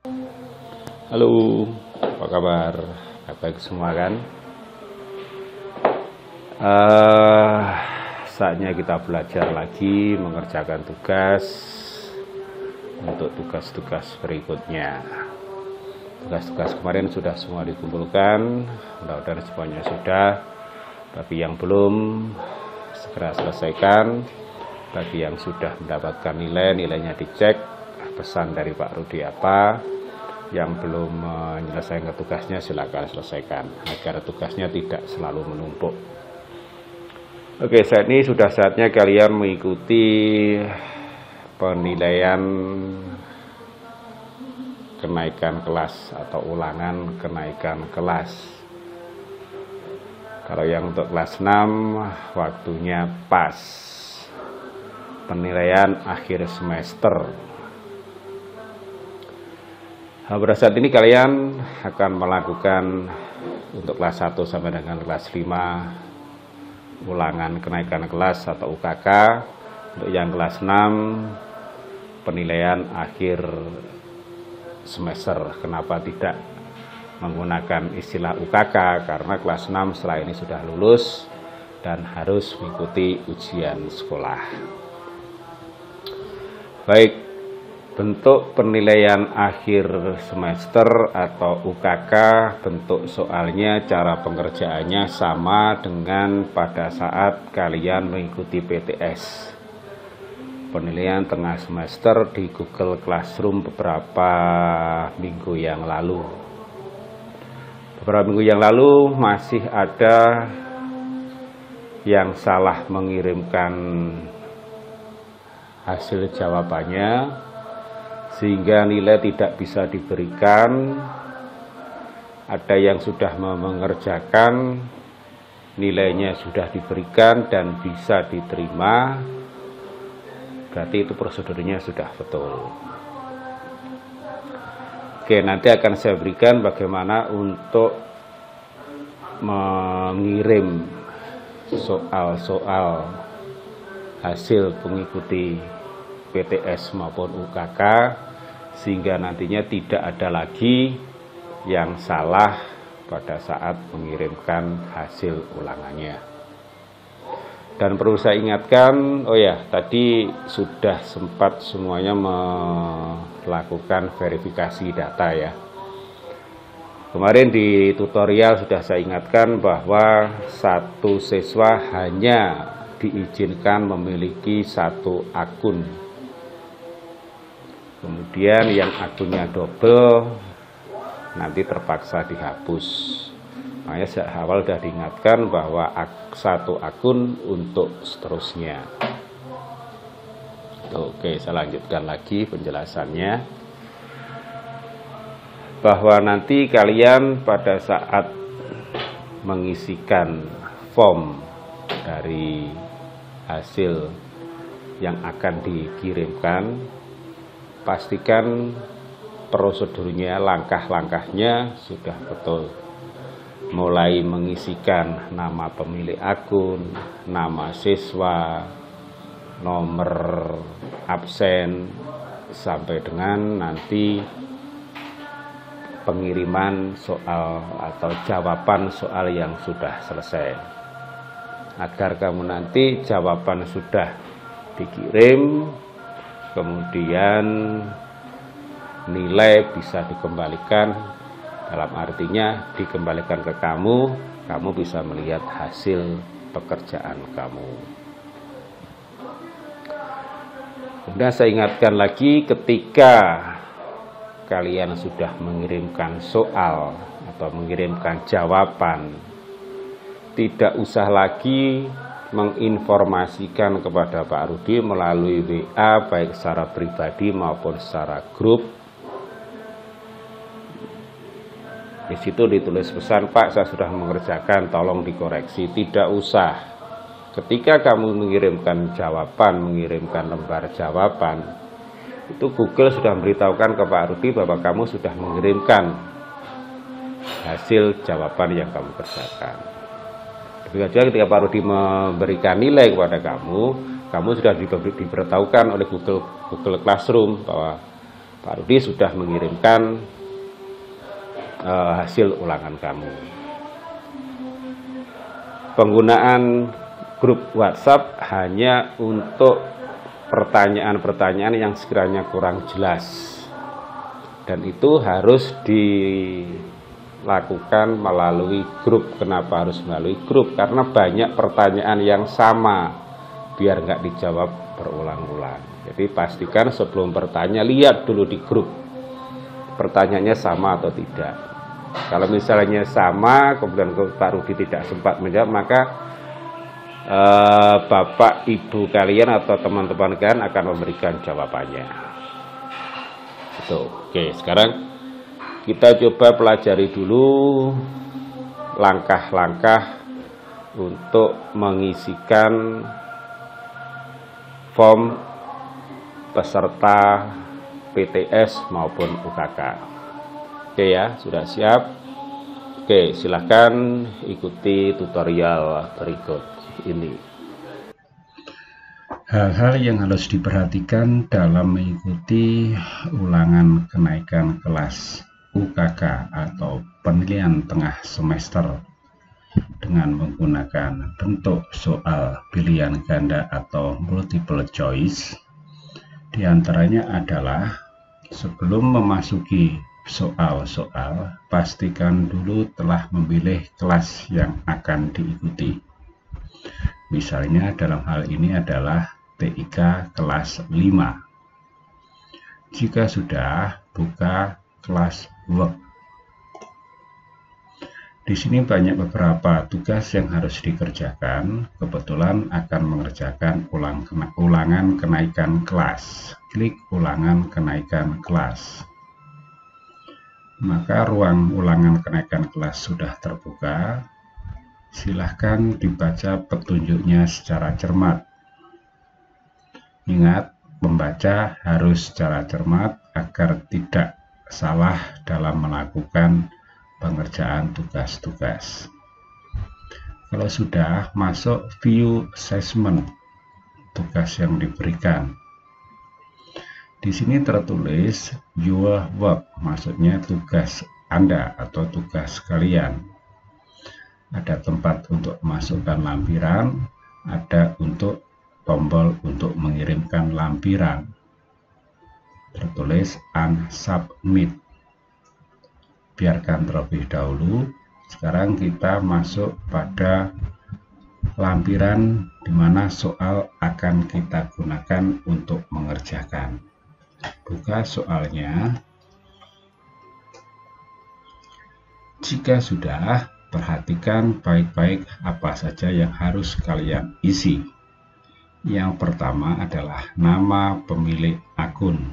Halo, apa kabar? Baik-baik semua kan? Saatnya kita belajar lagi mengerjakan tugas untuk tugas-tugas berikutnya. Tugas-tugas kemarin sudah semua dikumpulkan, mudah-mudahan semuanya sudah. Bagi yang belum, segera selesaikan. Bagi yang sudah mendapatkan nilainya dicek. Pesan dari Pak Rudi apa? Yang belum menyelesaikan tugasnya silakan selesaikan agar tugasnya tidak selalu menumpuk. Oke, saat ini sudah saatnya kalian mengikuti penilaian kenaikan kelas atau ulangan kenaikan kelas. Kalau yang untuk kelas 6 waktunya pas. Penilaian akhir semester. Pada saat ini kalian akan melakukan untuk kelas 1 sampai dengan kelas 5 ulangan kenaikan kelas atau UKK. Untuk yang kelas 6 penilaian akhir semester. Kenapa tidak menggunakan istilah UKK? Karena kelas 6 setelah ini sudah lulus dan harus mengikuti ujian sekolah. Baik. Bentuk penilaian akhir semester atau UKK, bentuk soalnya, cara pengerjaannya sama dengan pada saat kalian mengikuti PTS. Penilaian tengah semester di Google Classroom beberapa minggu yang lalu. Beberapa minggu yang lalu masih ada yang salah mengirimkan hasil jawabannya, sehingga nilai tidak bisa diberikan. Ada yang sudah mengerjakan, nilainya sudah diberikan dan bisa diterima, berarti itu prosedurnya sudah betul. Oke, nanti akan saya berikan bagaimana untuk mengirim soal-soal hasil mengikuti PTS maupun UKK, sehingga nantinya tidak ada lagi yang salah pada saat mengirimkan hasil ulangannya. Dan perlu saya ingatkan, tadi sudah sempat semuanya melakukan verifikasi data ya. Kemarin di tutorial sudah saya ingatkan bahwa satu siswa hanya diizinkan memiliki satu akun. Kemudian yang akunnya double nanti terpaksa dihapus. Makanya sejak awal sudah diingatkan bahwa satu akun untuk seterusnya. Oke, saya lanjutkan lagi penjelasannya. Bahwa nanti kalian pada saat mengisikan form dari hasil yang akan dikirimkan, pastikan prosedurnya, langkah-langkahnya sudah betul. Mulai mengisikan nama pemilik akun, nama siswa, nomor absen, sampai dengan nanti pengiriman soal atau jawaban soal yang sudah selesai. Agar kamu nanti jawaban sudah dikirim, kemudian nilai bisa dikembalikan, dalam artinya dikembalikan ke kamu bisa melihat hasil pekerjaan kamu. Kemudian saya ingatkan lagi, ketika kalian sudah mengirimkan soal atau mengirimkan jawaban, tidak usah lagi menginformasikan kepada Pak Rudi melalui WA, baik secara pribadi maupun secara grup. Di situ ditulis pesan, Pak, saya sudah mengerjakan, tolong dikoreksi. Tidak usah. Ketika kamu mengirimkan jawaban, mengirimkan lembar jawaban, itu Google sudah memberitahukan ke Pak Rudi bahwa kamu sudah mengirimkan hasil jawaban yang kamu kerjakan. Demikian juga ketika Pak Rudi memberikan nilai kepada kamu sudah diberitahukan oleh Google Classroom bahwa Pak Rudi sudah mengirimkan hasil ulangan kamu. Penggunaan grup WhatsApp hanya untuk pertanyaan-pertanyaan yang sekiranya kurang jelas, dan itu harus dilakukan melalui grup. Kenapa harus melalui grup? Karena banyak pertanyaan yang sama, biar nggak dijawab berulang-ulang. Jadi pastikan sebelum bertanya, lihat dulu di grup pertanyaannya sama atau tidak. Kalau misalnya sama, kemudian Pak Rudi tidak sempat menjawab, maka Bapak Ibu kalian atau teman-teman kalian akan memberikan jawabannya. Oke, sekarang kita coba pelajari dulu langkah-langkah untuk mengisikan form peserta PTS maupun UKK. Oke ya, sudah siap? Oke, silahkan ikuti tutorial berikut ini. Hal-hal yang harus diperhatikan dalam mengikuti ulangan kenaikan kelas UKK atau penilaian tengah semester dengan menggunakan bentuk soal pilihan ganda atau multiple choice. Di antaranya adalah sebelum memasuki soal-soal, pastikan dulu telah memilih kelas yang akan diikuti. Misalnya dalam hal ini adalah TIK kelas 5. Jika sudah, buka kelas work. Di sini banyak beberapa tugas yang harus dikerjakan. Kebetulan akan mengerjakan ulangan kenaikan kelas. Klik ulangan kenaikan kelas. Maka ruang ulangan kenaikan kelas sudah terbuka. Silahkan dibaca petunjuknya secara cermat. Ingat, membaca harus secara cermat agar tidak salah dalam melakukan pengerjaan tugas-tugas. Kalau sudah, masuk view assessment tugas yang diberikan. Di sini tertulis your work, maksudnya tugas Anda atau tugas kalian. Ada tempat untuk masukkan lampiran, ada untuk tombol untuk mengirimkan lampiran. Tertulis unsubmit. Biarkan terlebih dahulu. Sekarang kita masuk pada lampiran di mana soal akan kita gunakan untuk mengerjakan. Buka soalnya. Jika sudah, perhatikan baik-baik apa saja yang harus kalian isi. Yang pertama adalah nama pemilik akun.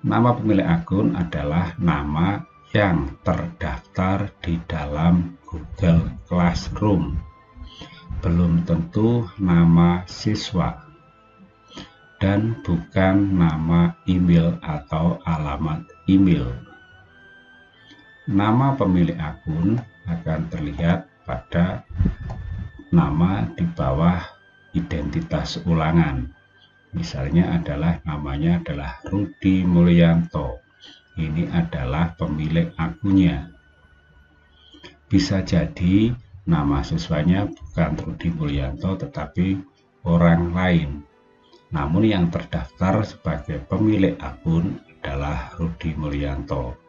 Nama pemilik akun adalah nama yang terdaftar di dalam Google Classroom. Belum tentu nama siswa dan bukan nama email atau alamat email. Nama pemilik akun akan terlihat pada nama di bawah identitas ulangan. Misalnya namanya adalah Rudi Mulyanto. Ini adalah pemilik akunnya. Bisa jadi nama siswanya bukan Rudi Mulyanto tetapi orang lain. Namun yang terdaftar sebagai pemilik akun adalah Rudi Mulyanto.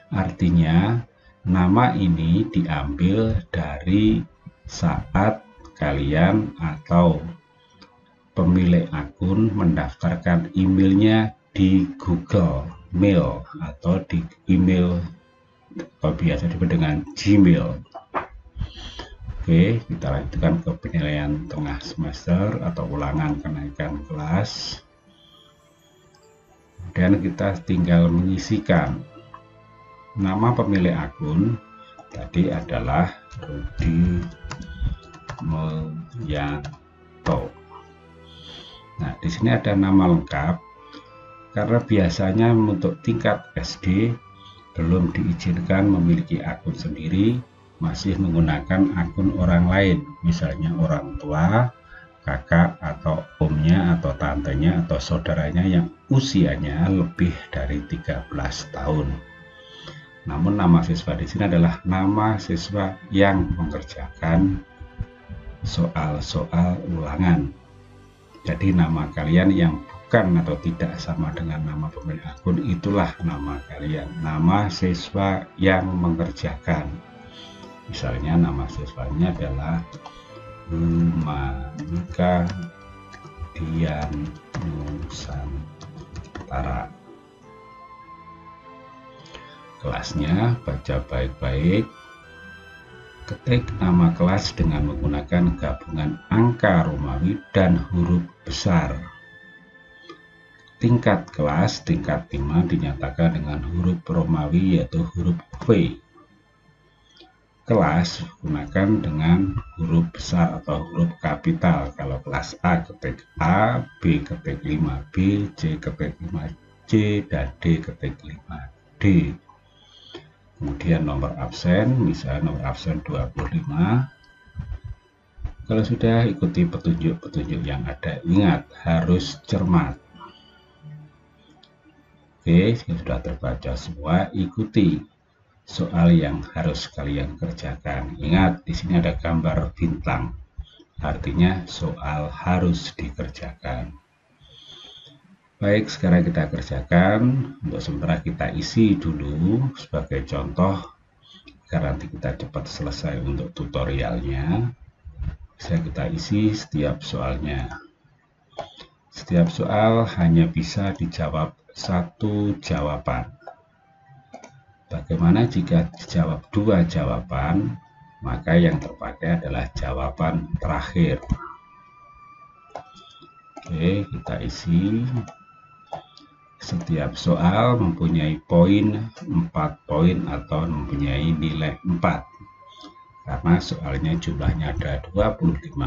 Artinya nama ini diambil dari saat kalian atau pemilik akun mendaftarkan emailnya di Google Mail atau di email biasa disebut dengan Gmail. Oke, kita lanjutkan ke penilaian tengah semester atau ulangan kenaikan kelas. Dan kita tinggal mengisikan nama pemilik akun tadi adalah Rudi Mulyanto. Nah, di sini ada nama lengkap karena biasanya untuk tingkat SD belum diizinkan memiliki akun sendiri, masih menggunakan akun orang lain, misalnya orang tua, kakak atau omnya atau tantenya atau saudaranya yang usianya lebih dari 13 tahun. Namun nama siswa di sini adalah nama siswa yang mengerjakan soal-soal ulangan. Jadi nama kalian yang bukan atau tidak sama dengan nama pemilik akun, itulah nama kalian, nama siswa yang mengerjakan. Misalnya nama siswanya adalah Manika Dian Nusantara. Kelasnya baca baik-baik, ketik nama kelas dengan menggunakan gabungan angka Romawi dan huruf besar. Tingkat kelas tingkat 5 dinyatakan dengan huruf Romawi yaitu huruf V. Kelas gunakan dengan huruf besar atau huruf kapital. Kalau kelas A ketik A, B ketik 5B, C ketik 5C, dan D ketik 5D. Kemudian nomor absen, misalnya nomor absen 25. Kalau sudah, ikuti petunjuk-petunjuk yang ada. Ingat, harus cermat. Oke, sudah terbaca semua, ikuti soal yang harus kalian kerjakan. Ingat, di sini ada gambar bintang. Artinya soal harus dikerjakan. Baik, sekarang kita kerjakan. Untuk sementara kita isi dulu sebagai contoh agar nanti kita cepat selesai untuk tutorialnya. Bisa kita isi setiap soalnya. Setiap soal hanya bisa dijawab satu jawaban. Bagaimana jika dijawab dua jawaban? Maka yang terpakai adalah jawaban terakhir. Oke, kita isi. Setiap soal mempunyai poin 4 poin atau mempunyai nilai 4. Karena soalnya jumlahnya ada 25,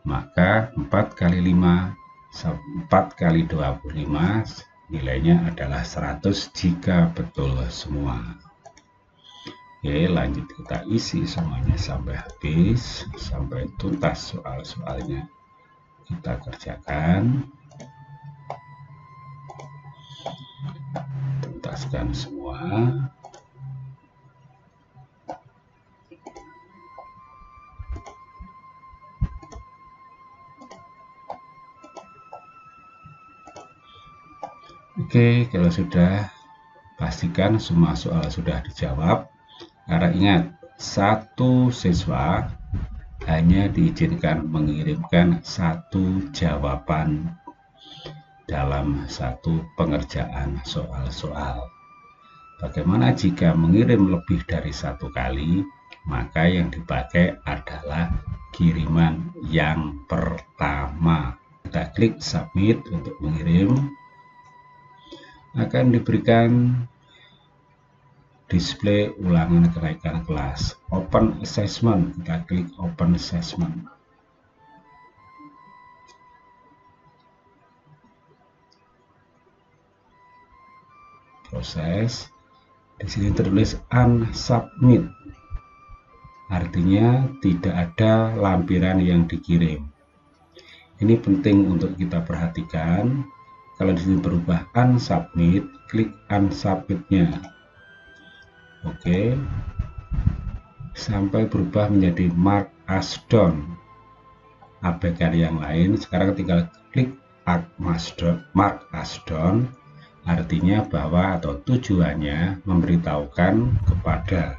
maka 4 kali 5, 4 kali 25 nilainya adalah 100 jika betul semua. Oke, lanjut kita isi semuanya sampai habis, sampai tuntas soal-soalnya. Kita kerjakan. Tuntaskan semua. Oke, kalau sudah, pastikan semua soal sudah dijawab. Karena ingat, satu siswa hanya diizinkan mengirimkan satu jawaban dalam satu pengerjaan soal-soal. Bagaimana jika mengirim lebih dari satu kali? Maka yang dipakai adalah kiriman yang pertama. Kita klik submit untuk mengirim. Akan diberikan display ulangan kenaikan kelas. Open assessment, kita klik open assessment. Proses. Di sini tertulis unsubmit. Artinya tidak ada lampiran yang dikirim. Ini penting untuk kita perhatikan. Kalau di sini berubah unsubmit, klik unsubmit-nya. Oke. Sampai berubah menjadi mark as done. Abaikan yang lain. Sekarang tinggal klik mark as done. Artinya bahwa atau tujuannya memberitahukan kepada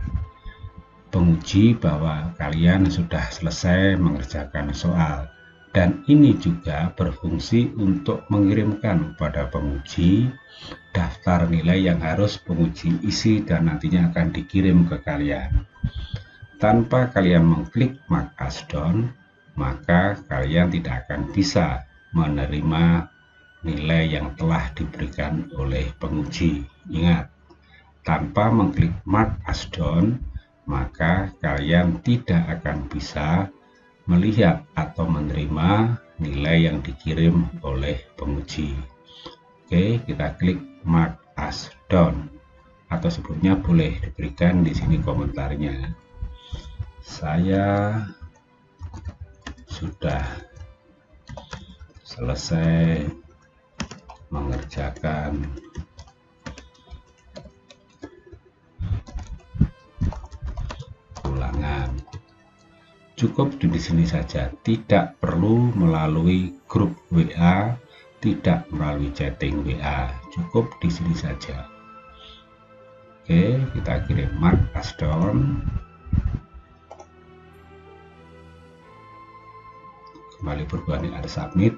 penguji bahwa kalian sudah selesai mengerjakan soal, dan ini juga berfungsi untuk mengirimkan kepada penguji daftar nilai yang harus penguji isi dan nantinya akan dikirim ke kalian. Tanpa kalian mengklik mark as done, maka kalian tidak akan bisa menerima nilai yang telah diberikan oleh penguji. Ingat, tanpa mengklik mark as done, maka kalian tidak akan bisa melihat atau menerima nilai yang dikirim oleh penguji. Oke, kita klik mark as done, atau sebelumnya boleh diberikan di sini komentarnya. Saya sudah selesai mengerjakan ulangan. Cukup di sini saja, tidak perlu melalui grup WA, tidak melalui chatting WA, cukup di sini saja. Oke, kita kirim mark as done. Kembali berbanding ada submit,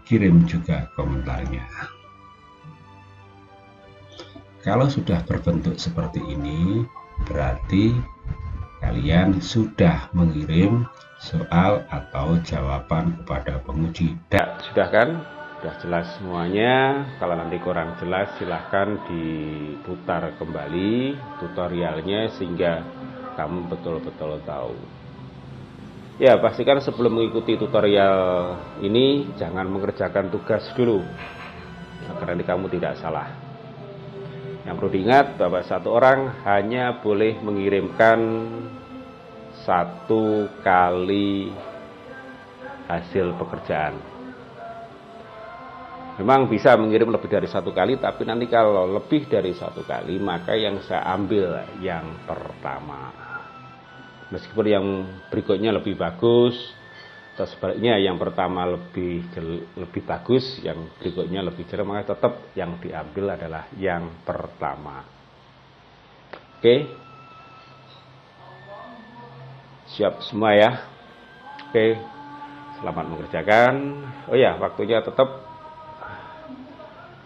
kirim juga komentarnya. Kalau sudah berbentuk seperti ini, berarti kalian sudah mengirim soal atau jawaban kepada penguji. Sudah kan? Sudah jelas semuanya. Kalau nanti kurang jelas silahkan diputar kembali tutorialnya sehingga kamu betul-betul tahu. Ya, pastikan sebelum mengikuti tutorial ini jangan mengerjakan tugas dulu agar nanti kamu tidak salah. Yang perlu diingat bahwa satu orang hanya boleh mengirimkan 1 kali hasil pekerjaan. Memang bisa mengirim lebih dari 1 kali, tapi nanti kalau lebih dari 1 kali maka yang saya ambil yang pertama. Meskipun yang berikutnya lebih bagus, atau sebaliknya yang pertama lebih bagus, yang berikutnya lebih jelek, maka tetap yang diambil adalah yang pertama. Oke, siap semua ya. Oke, selamat mengerjakan. Oh ya, waktunya tetap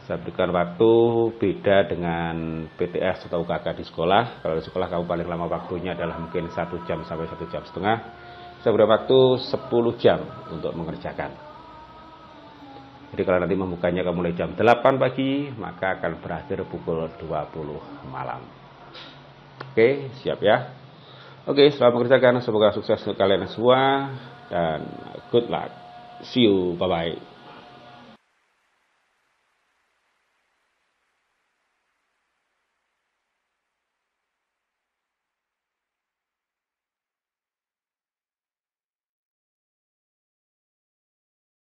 saya berikan waktu beda dengan PTS atau UKK di sekolah. Kalau di sekolah kamu paling lama waktunya adalah mungkin 1 jam sampai 1,5 jam. Saya beri waktu 10 jam untuk mengerjakan. Jadi kalau nanti membukanya kamu mulai jam 8 pagi, maka akan berakhir pukul 20 malam. Oke, siap ya. Oke, selamat mengerjakan. Semoga sukses untuk kalian semua. Dan good luck. See you. Bye-bye.